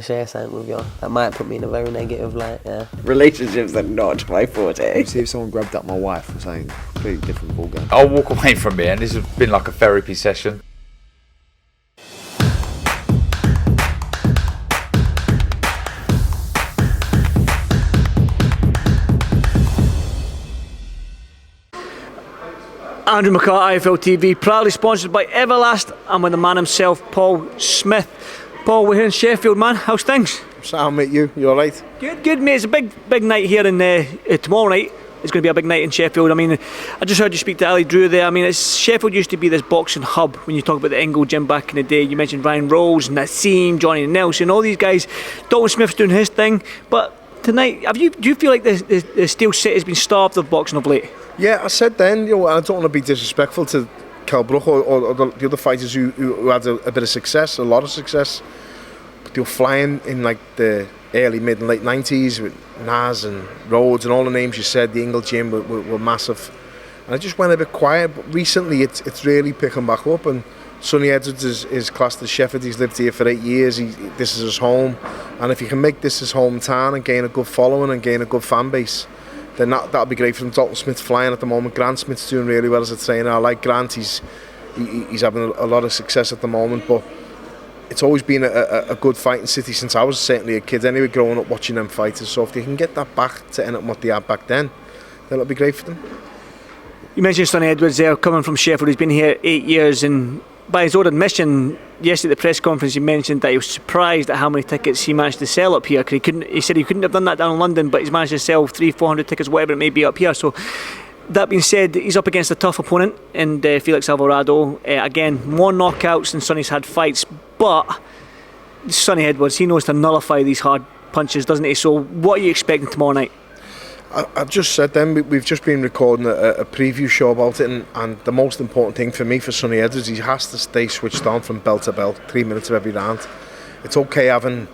to share something with you. That might put me in a very negative light, yeah. Relationships are not my forte. See if someone grabbed up my wife or something completely different ballgame. I'll walk away from here, and this has been like a therapy session. Andrew McCART, IFL TV, proudly sponsored by Everlast. I'm with the man himself, Paul Smith. Paul, we're here in Sheffield, man. How's things? Sam, mate, you alright? Good, mate. It's a big night here in tomorrow night. It's going to be a big night in Sheffield. I mean, I just heard you speak to Ali Drew there. I mean, Sheffield used to be this boxing hub when you talk about the Ingle gym back in the day. You mentioned Ryan Rolls, Nassim, Johnny Nelson, all these guys. Dalton Smith's doing his thing. But tonight, do you feel like the Steel City has been starved of boxing of late? Yeah, I said then, I don't want to be disrespectful to Cal Brook or the other fighters who had a bit of success, a lot of success. But they were flying in like the early, mid and late 90s with Nas and Rhodes and all the names you said. The Ingle gym were massive. And it just went a bit quiet, but recently it's really picking back up. And Sonny Edwards is classed as Sheffield. He's lived here for 8 years. This is his home. And if you can make this his hometown and gain a good following and gain a good fan base, then that'll be great for him. Dalton Smith's flying at the moment. Grant Smith's doing really well as a trainer. I like Grant. He's having a lot of success at the moment. But it's always been a good fighting city since I was certainly a kid anyway, growing up watching them fighters. So if they can get that back to end up what they had back then it'll be great for them. You mentioned Sonny Edwards there, coming from Sheffield. He's been here 8 years, and by his own admission, yesterday at the press conference, he mentioned that he was surprised at how many tickets he managed to sell up here. Because he said he couldn't have done that down in London, but he's managed to sell 300-400 tickets, whatever it may be, up here. So that being said, he's up against a tough opponent in Felix Alvarado. Again, more knockouts than Sonny's had fights, but Sonny Edwards, he knows to nullify these hard punches, doesn't he? So what are you expecting tomorrow night? I've just said then, we've just been recording a preview show about it, and the most important thing for me for Sonny Edwards, he has to stay switched on from belt to belt, 3 minutes of every round. It's okay having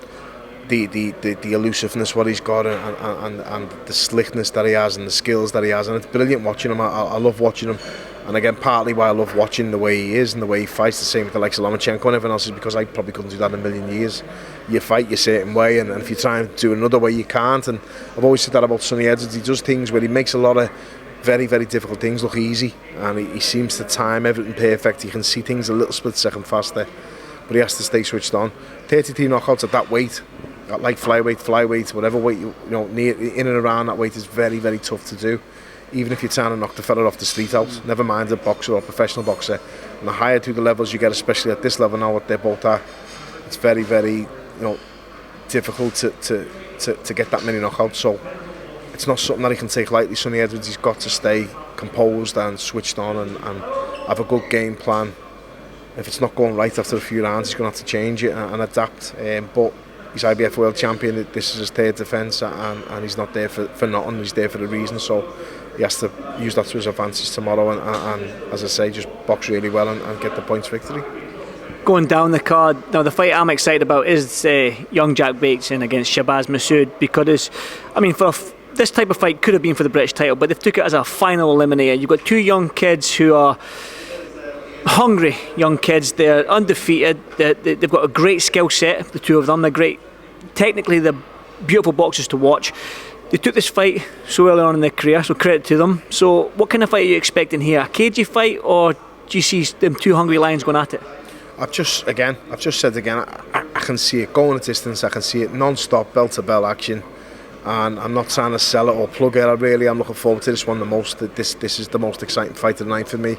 the elusiveness what he's got and the slickness that he has and the skills that he has, and it's brilliant watching him. I love watching him, and again, partly why I love watching the way he is and the way he fights, the same with the likes of Lomachenko and everyone else, is because I probably couldn't do that in a million years. You fight your certain way, and if you try and do another way, you can't. And I've always said that about Sonny Edwards. He does things where he makes a lot of very, very difficult things look easy, and he seems to time everything perfect. He can see things a little split second faster, but he has to stay switched on. 33 knockouts at that weight, at like flyweight, whatever weight near in and around that weight, is very, very tough to do. Even if you're trying to knock the fella off the street out, never mind a boxer or a professional boxer. And the higher through the levels you get, especially at this level now, what they're both at, it's very, very difficult to get that many knockouts. So it's not something that he can take lightly. Sonny Edwards, he's got to stay composed and switched on and have a good game plan. If it's not going right after a few rounds, he's going to have to change it and adapt. But he's IBF world champion. This is his third defence, and he's not there for nothing. He's there for a reason. So he has to use that to his advantage tomorrow and as I say, just box really well and get the points victory. Going down the card, now the fight I'm excited about is young Jack Bateson against Shabazz Masood, because this type of fight could have been for the British title, but they've took it as a final eliminator. You've got two young kids who are hungry young kids. They're undefeated. They've got a great skill set, the two of them. They're great. Technically, they're beautiful boxers to watch. They took this fight so early on in their career, so credit to them. So what kind of fight are you expecting here? A cagey fight, or do you see them two hungry lions going at it? I've just said again, I can see it going a distance. I can see it non-stop, bell-to-bell action, and I'm not trying to sell it or plug it. I'm looking forward to this one the most. This is the most exciting fight of the night for me.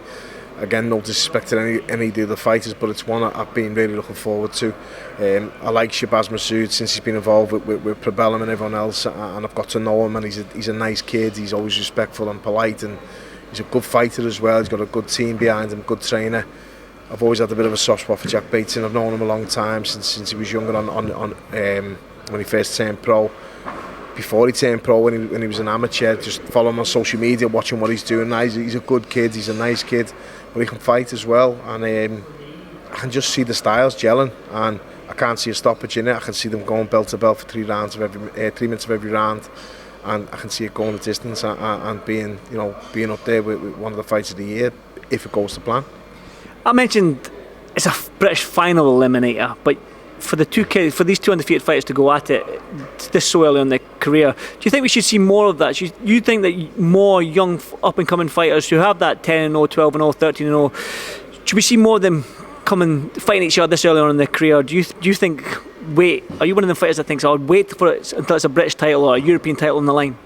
Again, no disrespect to any of the other fighters, but it's one I've been really looking forward to. I like Shabazz Masood since he's been involved with Probellum and everyone else, and I've got to know him, and he's a nice kid. He's always respectful and polite, and he's a good fighter as well. He's got a good team behind him, good trainer. I've always had a bit of a soft spot for Jack Bateson. I've known him a long time, since he was younger when he first turned pro. Before he turned pro, when he was an amateur, just follow him on social media, watching what he's doing now. He's a good kid, he's a nice kid, but he can fight as well. And I can just see the styles gelling, and I can't see a stoppage in it. I can see them going belt to belt for 3 minutes of every round, and I can see it going the distance and being up there with one of the fights of the year if it goes to plan. I mentioned it's a British final eliminator, but for these two undefeated fighters to go at it this so early in their career, do you think we should see more of that? Do you think that more young up-and-coming fighters who have that 10-0, 12-0, 13-0, should we see more of them coming fighting each other this early on in their career? Do you think are you one of the fighters that thinks I'll wait for it until it's a British title or a European title on the line?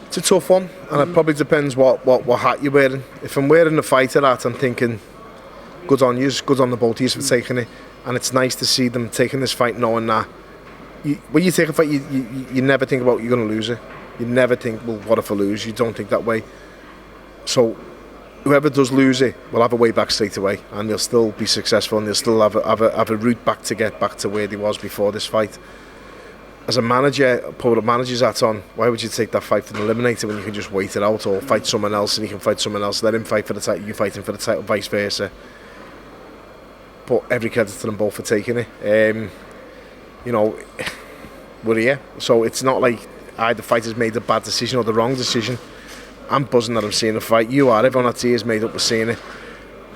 It's a tough one, and it probably depends what hat you're wearing. If I'm wearing the fighter hat, I'm thinking good on yous, good on the both of yous for taking it. And it's nice to see them taking this fight knowing that when you take a fight, you never think about you're going to lose it. You never think, well, what if I lose? You don't think that way. So whoever does lose it will have a way back straight away, and they'll still be successful, and they'll still have a route back to get back to where they was before this fight. As a manager, put a manager's hat on, why would you take that fight for an eliminator when you can just wait it out, or fight someone else and you can fight someone else, let him fight for the title, you fight him for the title, vice versa. But every credit to them both for taking it. We're here, so it's not like either fighter's made a bad decision or the wrong decision. I'm buzzing that I'm seeing the fight. You are. Everyone that's here is made up of seeing it.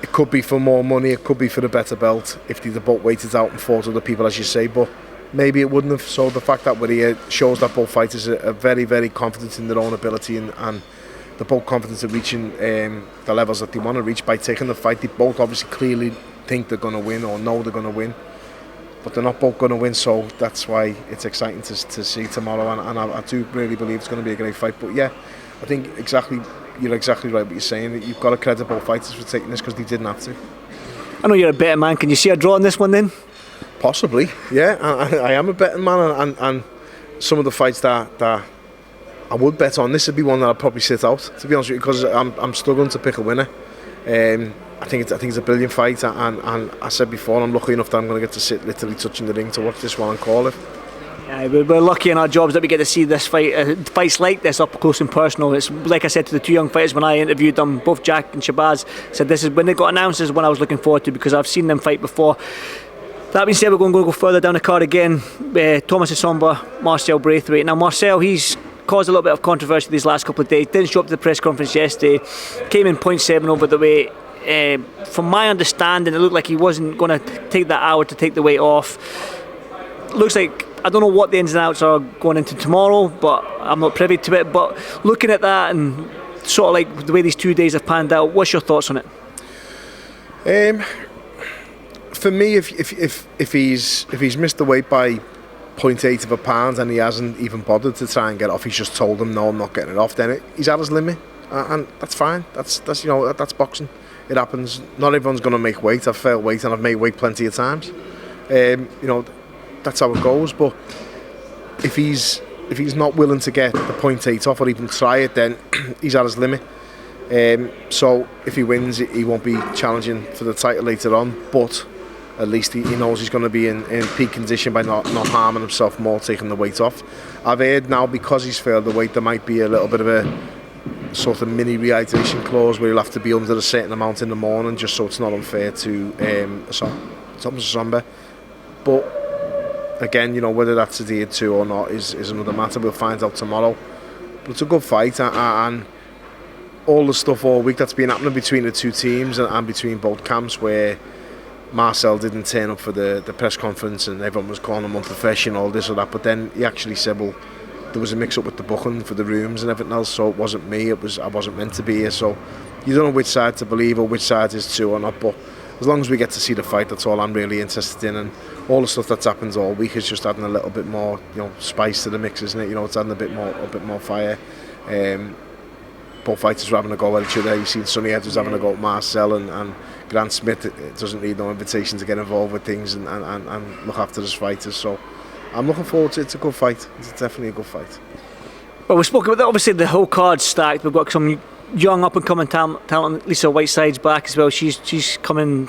It could be for more money, it could be for the better belt if they'd both waited out and fought other people, as you say, but maybe it wouldn't have. So the fact that we're here shows that both fighters are very, very confident in their own ability, and they're both confident of reaching the levels that they want to reach by taking the fight. They both obviously clearly think they're going to win or know they're going to win, but they're not both going to win, so that's why it's exciting to see tomorrow, and I do really believe it's going to be a great fight. But yeah, I think you're exactly right what you're saying. You've got to credit both fighters for taking this because they didn't have to. I know you're a better man. Can you see a draw on this one then? Possibly, yeah. I am a betting man, and some of the fights that I would bet on, this would be one that I'd probably sit out, to be honest with you, because I'm struggling to pick a winner. I think it's a brilliant fight, and I said before, I'm lucky enough that I'm going to get to sit literally touching the ring to watch this one and call it. Yeah, we're lucky in our jobs that we get to see this fight, fights like this up close and personal. It's like I said to the two young fighters when I interviewed them, both Jack and Shabazz, said this is when they got announced, this is what I was looking forward to because I've seen them fight before. That being said, we're going to go further down the card again. Thomas Essomba, Marcel Braithwaite. Now Marcel, he's caused a little bit of controversy these last couple of days. Didn't show up to the press conference yesterday. Came in 0.7 over the weight. From my understanding, it looked like he wasn't going to take that hour to take the weight off. Looks like, I don't know what the ins and outs are going into tomorrow, but I'm not privy to it. But looking at that and sort of like the way these 2 days have panned out, what's your thoughts on it? For me, if he's missed the weight by 0.8 of a pound and he hasn't even bothered to try and get it off, he's just told them no, I'm not getting it off, then he's at his limit, and that's fine. That's that's boxing. It happens. Not everyone's going to make weight. I've failed weight and I've made weight plenty of times. That's how it goes. But if he's not willing to get the 0.8 off or even try it, then he's at his limit. So if he wins, he won't be challenging for the title later on. But at least he knows he's going to be in peak condition by not harming himself more, taking the weight off. I've heard now because he's failed the weight, there might be a little bit of a sort of mini rehydration clause where he'll have to be under a certain amount in the morning, just so it's not unfair to Thomas Essomba. But again, whether that's adhered to or not is another matter. We'll find out tomorrow. But it's a good fight, and all the stuff all week that's been happening between the two teams and between both camps, where Marcel didn't turn up for the press conference and everyone was calling him unprofessional, this or that, but then he actually said, well, there was a mix up with the booking for the rooms and everything else, so it wasn't me, I wasn't meant to be here. So you don't know which side to believe or which side is true or not, but as long as we get to see the fight, that's all I'm really interested in. And all the stuff that's happened all week is just adding a little bit more spice to the mix, isn't it? It's adding a bit more fire. Both fighters are having a go at each other. You've seen Sonny Edwards having a go at Marcel, and Grant Smith doesn't need no invitation to get involved with things and look after his fighters. So I'm looking forward to it. It's a good fight. It's definitely a good fight. Well, we spoke about that. Obviously, the whole card's stacked. We've got some young up-and-coming talent. Lisa Whiteside's back as well. She's coming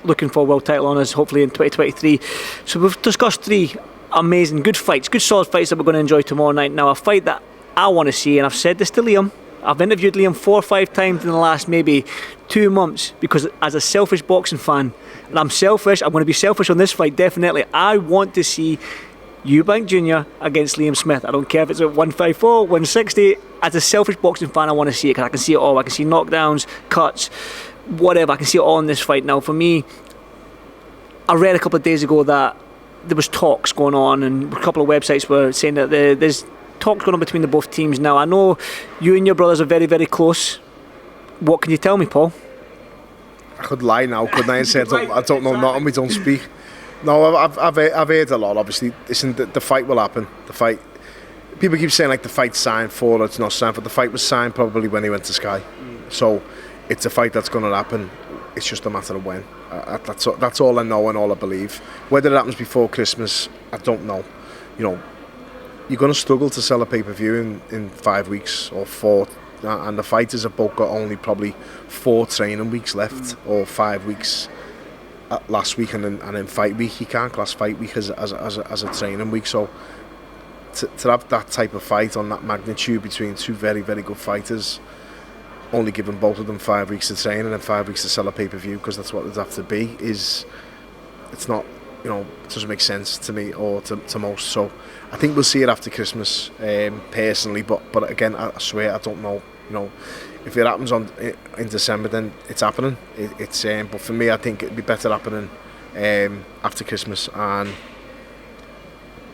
looking for a world title on us, hopefully in 2023. So we've discussed three amazing, good fights, good solid fights that we're going to enjoy tomorrow night. Now, a fight that I want to see, and I've said this to Liam, I've interviewed Liam 4 or 5 times in the last maybe 2 months, because as a selfish boxing fan, and I'm selfish, I'm going to be selfish on this fight, definitely. I want to see Eubank Jr. against Liam Smith. I don't care if it's at 154, 160. As a selfish boxing fan, I want to see it because I can see it all. I can see knockdowns, cuts, whatever. I can see it all in this fight. Now, for me, I read a couple of days ago that there was talks going on, and a couple of websites were saying that there's talks going on between the both teams now. I know you and your brothers are very, very close. What can you tell me, Paul? I could lie now, couldn't I, and say I don't know nothing, we don't speak. No, I've heard a lot, obviously. Listen, the fight will happen. The fight, people keep saying like the fight's signed for, or it's not signed, but the fight was signed probably when he went to Sky. So it's a fight that's going to happen. It's just a matter of when. That's all I know and all I believe. Whether it happens before Christmas, I don't know. You know, you're going to struggle to sell a pay-per-view in 5 weeks or 4, and the fighters have both got only probably 4 training weeks left, or 5 weeks last week, and then fight week. You can't class fight week as a training week. So to have that type of fight on that magnitude between two very, very good fighters, only giving both of them 5 weeks to train and then 5 weeks to sell a pay-per-view, because that's what it'd have to be, it's not, you know, it doesn't make sense to me or to most. So I think we'll see it after Christmas, personally, but again, I swear I don't know. You know, if it happens in December, then it's happening. But for me, I think it'd be better happening after Christmas, and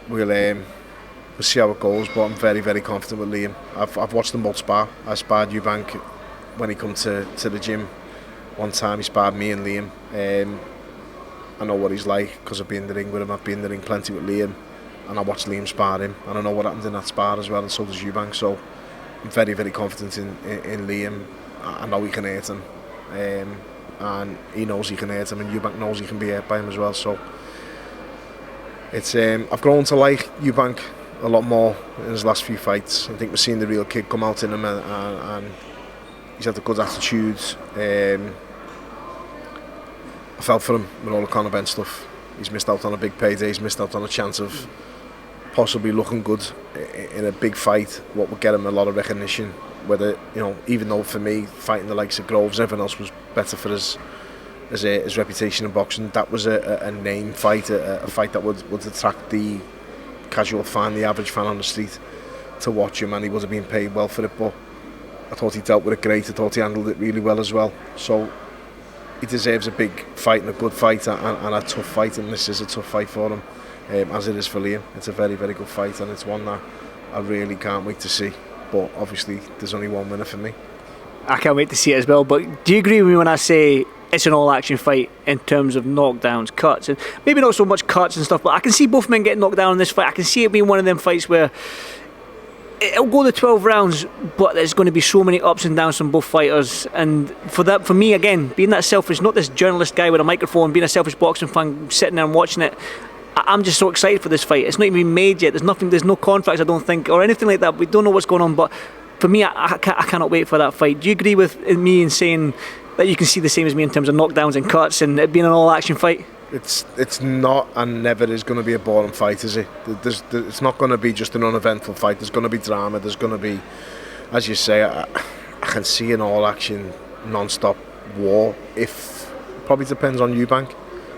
we'll see how it goes. But I'm very, very confident with Liam. I've watched them both spar. I sparred Eubank when he come to the gym one time. He sparred me and Liam. I know what he's like because I've been in the ring with him. I've been in the ring plenty with Liam, and I watched Liam spar him, and I know what happened in that spar as well, and so does Eubank. So I'm very, very confident in Liam. I know he can hurt him, and he knows he can hurt him, and Eubank knows he can be hurt by him as well. So it's I've grown to like Eubank a lot more in his last few fights. I think we're seeing the real kid come out in him, and he's had a good attitude. I felt for him with all the Conor Ben stuff. He's missed out on a big payday. He's missed out on a chance of possibly looking good in a big fight. What would get him a lot of recognition. Whether, you know, even though for me fighting the likes of Groves, everyone else was better for his reputation in boxing. That was a name fight, a fight that would attract the casual fan, the average fan on the street to watch him, and he would have been paid well for it. But I thought he dealt with it great. I thought he handled it really well as well. So he deserves a big fight and a good fight and a tough fight, and this is a tough fight for him, as it is for Liam. It's a very, very good fight, and it's one that I really can't wait to see. But obviously there's only one winner for me. I can't wait to see it as well. But do you agree with me when I say it's an all-action fight in terms of knockdowns, cuts, and maybe not so much cuts and stuff, but I can see both men getting knocked down in this fight. I can see it being one of them fights where it'll go the 12 rounds, but there's going to be so many ups and downs from both fighters. And for me, again, being that selfish, not this journalist guy with a microphone, being a selfish boxing fan, sitting there and watching it, I'm just so excited for this fight. It's not even been made yet. There's no contracts, I don't think, or anything like that. We don't know what's going on, but for me, I cannot wait for that fight. Do you agree with me in saying that you can see the same as me in terms of knockdowns and cuts and it being an all-action fight? It's not and never is going to be a boring fight, is it? It's not going to be just an uneventful fight. There's going to be drama. There's going to be, as you say, I can see an all-action, non-stop war. Probably depends on Eubank.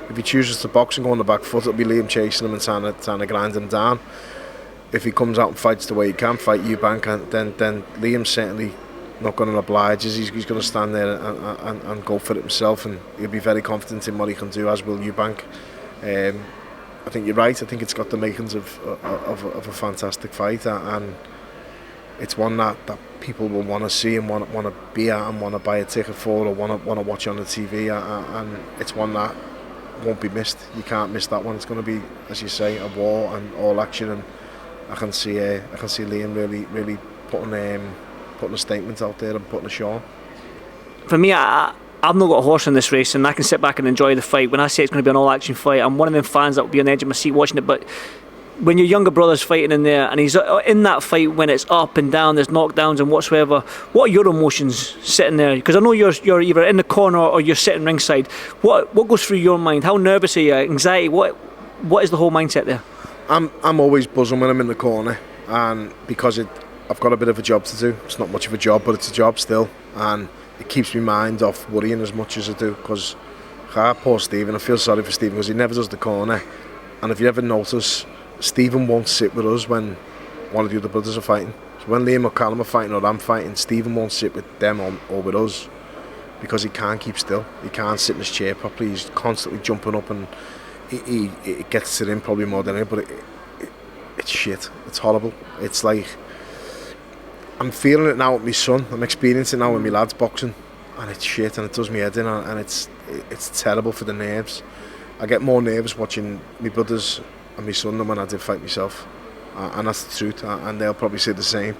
If he chooses to box and go on the back foot, it'll be Liam chasing him and trying to grind him down. If he comes out and fights the way he can fight Eubank, then Liam's certainly not going to oblige. He's going to stand there and go for it himself, and he'll be very confident in what he can do, as will Eubank. I think you're right. I think it's got the makings of a fantastic fight, and it's one that people will want to see and want to be at and want to buy a ticket for, or want to watch on the TV, and it's one that won't be missed. You miss that one. It's going to be, as you say, a war and all action, and I can see Liam really putting a statement out there and putting a show on. For me, I've not got a horse in this race, and I can sit back and enjoy the fight. When I say it's going to be an all-action fight, I'm one of them fans that will be on the edge of my seat watching it. But when your younger brother's fighting in there, and he's in that fight when it's up and down, there's knockdowns and whatsoever, what are your emotions sitting there? Because I know you're either in the corner or you're sitting ringside. What goes through your mind? How nervous are you? Anxiety? What is the whole mindset there? I'm always buzzing when I'm in the corner, and because I've got a bit of a job to do. It's not much of a job, but it's a job still, and it keeps my mind off worrying as much as I do. Because poor Stephen, I feel sorry for Stephen because he never does the corner. And if you ever notice, Stephen won't sit with us when one of the other brothers are fighting. So when Liam or Callum are fighting or I'm fighting, Stephen won't sit with them or with us because he can't keep still. He can't sit in his chair properly. He's constantly jumping up, and it gets to him probably more than it, but it's shit. It's horrible. It's like, I'm feeling it now with my son. I'm experiencing it now with my lads boxing, and it's shit, and it does me head in, and it's terrible for the nerves. I get more nervous watching my brothers and my son than when I did fight myself, and that's the truth, and they'll probably say the same.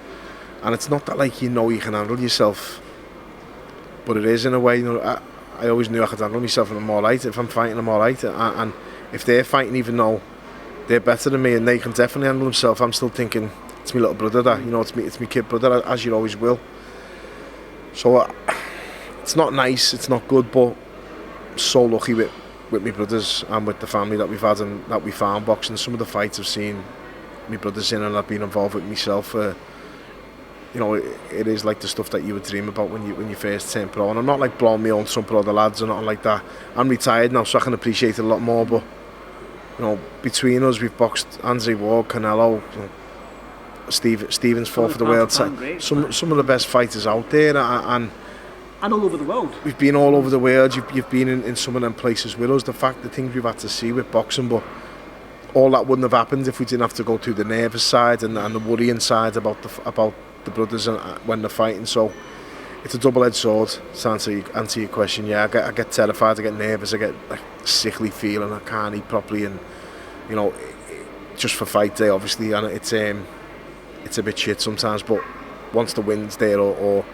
And it's not that like you can handle yourself, but it is in a way. You know, I always knew I could handle myself, and I'm alright. If I'm fighting, I'm alright, and if they're fighting, even though they're better than me and they can definitely handle themselves, I'm still thinking, it's my little brother that, it's my kid brother, as you always will. So it's not nice, it's not good, but I'm so lucky with my brothers and with the family that we've had and that we found boxing. Some of the fights I've seen my brothers in, and I've been involved with myself. It is like the stuff that you would dream about when you first turn pro. And I'm not like blowing my own trumpet or the lads or nothing like that. I'm retired now, so I can appreciate it a lot more. But between us, we've boxed Andre Ward, Canelo, Stevens fought for the world. Some of the best fighters out there, and all over the world. We've been all over the world. You've been in some of them places with us. The things we've had to see with boxing, but all that wouldn't have happened if we didn't have to go through the nervous side and the worrying side about the brothers and when they're fighting. So it's a double-edged sword. To answer your question, yeah, I get terrified, I get nervous, I get like sickly feeling, I can't eat properly, and just for fight day, obviously, and it's a bit shit sometimes. But once the win's there, or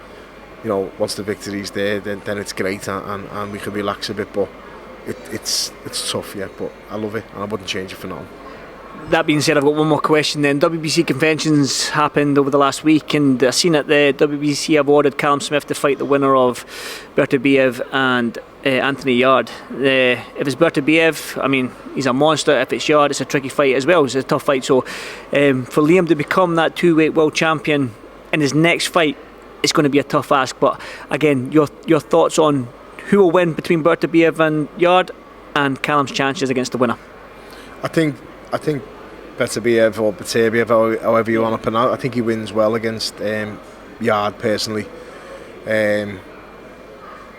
once the victory's there, then it's great, and we can relax a bit. But it's tough, yeah. But I love it, and I wouldn't change it for now. That being said, I've got one more question then. WBC conventions happened over the last week, and I seen that the WBC awarded Callum Smith to fight the winner of Beterbiev and Anthony Yard. If it's Beterbiev, I mean, he's a monster. If it's Yard, it's a tricky fight as well. It's a tough fight. So for Liam to become that 2-weight world champion in his next fight, it's going to be a tough ask. But again, your thoughts on who will win between Beterbiev and Yard, and Callum's chances against the winner? I think Beterbiev or Beterbiev, however you want to pronounce it, I think he wins well against Yard personally, and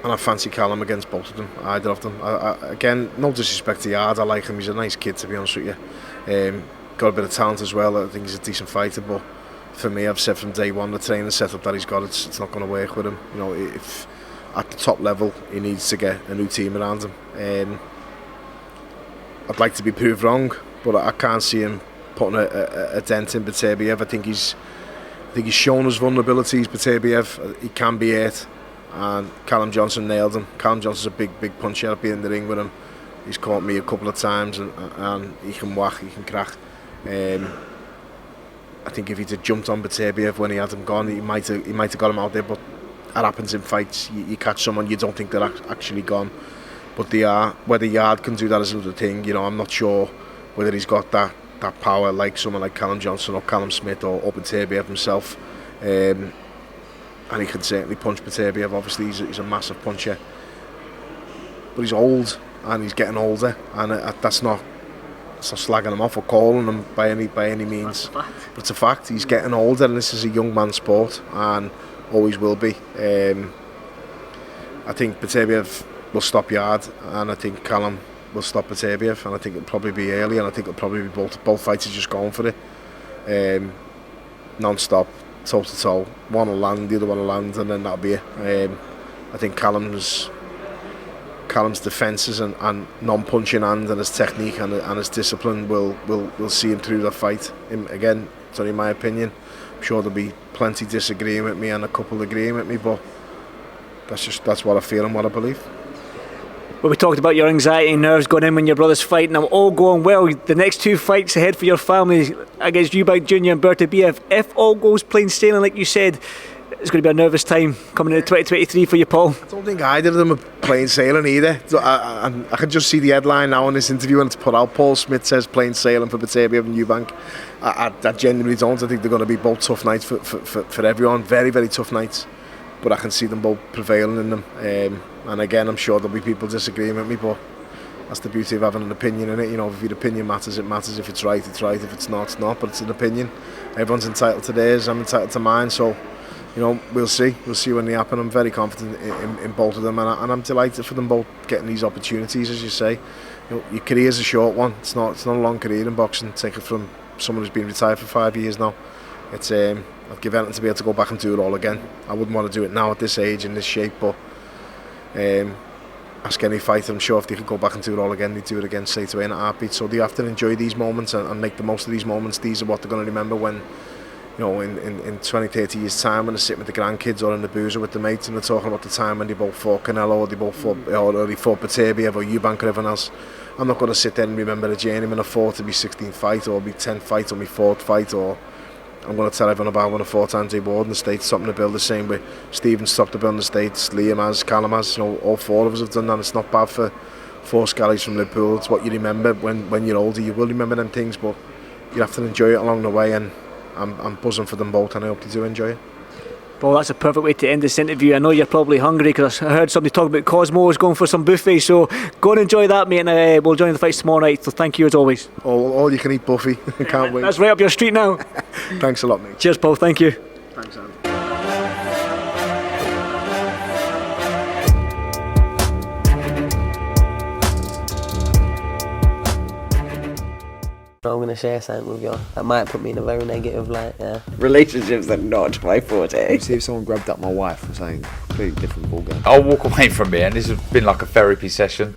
I fancy Callum against both of them, either of them. Again, no disrespect to Yard, I like him, he's a nice kid, to be honest with you. Got a bit of talent as well. I think he's a decent fighter, but for me, I've said from day one, the training setup that he's got, it's not going to work with him. If at the top level, he needs to get a new team around him. I'd like to be proved wrong, but I can't see him putting a dent in Beterbiev. I think he's shown his vulnerabilities. Beterbiev, he can be hurt, and Callum Johnson nailed him. Callum Johnson's a big puncher. I've been in the ring with him. He's caught me a couple of times, and he can whack, he can crack. I think if he'd have jumped on Beterbiev when he had him gone, he might have got him out there. But that happens in fights. You catch someone, you don't think they're actually gone, but they are. Whether Yard can do that is another thing. I'm not sure whether he's got that power like someone like Callum Johnson or Callum Smith or Beterbiev himself. And he can certainly punch Beterbiev. Obviously, he's a massive puncher, but he's old and he's getting older, and that's not slagging him off or calling him by any means. But it's a fact. He's getting older, and this is a young man's sport, and always will be. I think Beterbiev will stop Yard, and I think Callum will stop Beterbiev, and I think it'll probably be early, and I think it'll probably be both fighters just going for it, non-stop, toe to toe. One will land, the other one will land, and then that'll be it. I think Callum's defences and non-punching hand and his technique and his discipline will see him through the fight. Again, it's only my opinion. I'm sure there'll be plenty disagreeing with me and a couple agreeing with me, but that's what I feel and what I believe. Well, we talked about your anxiety and nerves going in when your brother's fighting. Now, all going well, the next two fights ahead for your family against Eubank Jr. and Beterbiev. If all goes plain sailing, like you said, it's going to be a nervous time coming into 2023 for you, Paul. I don't think either of them are plain sailing either. I can just see the headline now in this interview when it's put out. Paul Smith says plain sailing for Beterbiev and Eubank. I genuinely don't. I think they're going to be both tough nights for everyone. Very, very tough nights. But I can see them both prevailing in them. And again, I'm sure there'll be people disagreeing with me, but that's the beauty of having an opinion in it. If your opinion matters, it matters. If it's right, it's right. If it's not, it's not. But it's an opinion. Everyone's entitled to theirs. I'm entitled to mine. So you know, we'll see when they happen. I'm very confident in both of them, and I'm delighted for them both getting these opportunities. As you say, you know, your career's a short one. It's not a long career in boxing. Take it from someone who's been retired for 5 years now. It's I'd give anything to be able to go back and do it all again. I wouldn't want to do it now at this age in this shape, but ask any fighter, I'm sure if they could go back and do it all again, they'd do it again straight away in a heartbeat. So they have to enjoy these moments and make the most of these moments. These are what they're going to remember when, you know, in 20, 30 years time, when they're sitting with the grandkids or in the boozer with the mates and they're talking about the time when they both fought Canelo, or they both fought, or they fought Beterbiev or Eubank or everyone else. I'm not going to sit there and remember the journeyman I fought to be 16th fight or be 10th fight or my 4th fight, or I'm going to tell everyone about when I fought Andre Ward in the States, something to build the same way Stephen's stopped to build in the States, Liam has, Callum has, you know, all 4 of us have done that. It's not bad for 4 scallies from Liverpool. It's what you remember when you're older. You will remember them things, but you have to enjoy it along the way, and I'm buzzing for them both, and I hope they do enjoy it. Well, that's a perfect way to end this interview. I know you're probably hungry because I heard somebody talk about Cosmo's going for some buffet, so go and enjoy that, mate, and we'll join the fights tomorrow night. So thank you as always. All you can eat buffet. Can't wait. That's right up your street now. Thanks a lot, mate. Cheers, Paul. Thank you. Thanks, Andy. I'm going to share something with you. That might put me in a very negative light, yeah. Relationships are not my forte. See if someone grabbed up my wife or something. Completely different ballgame. I'll walk away from here, and this has been like a therapy session.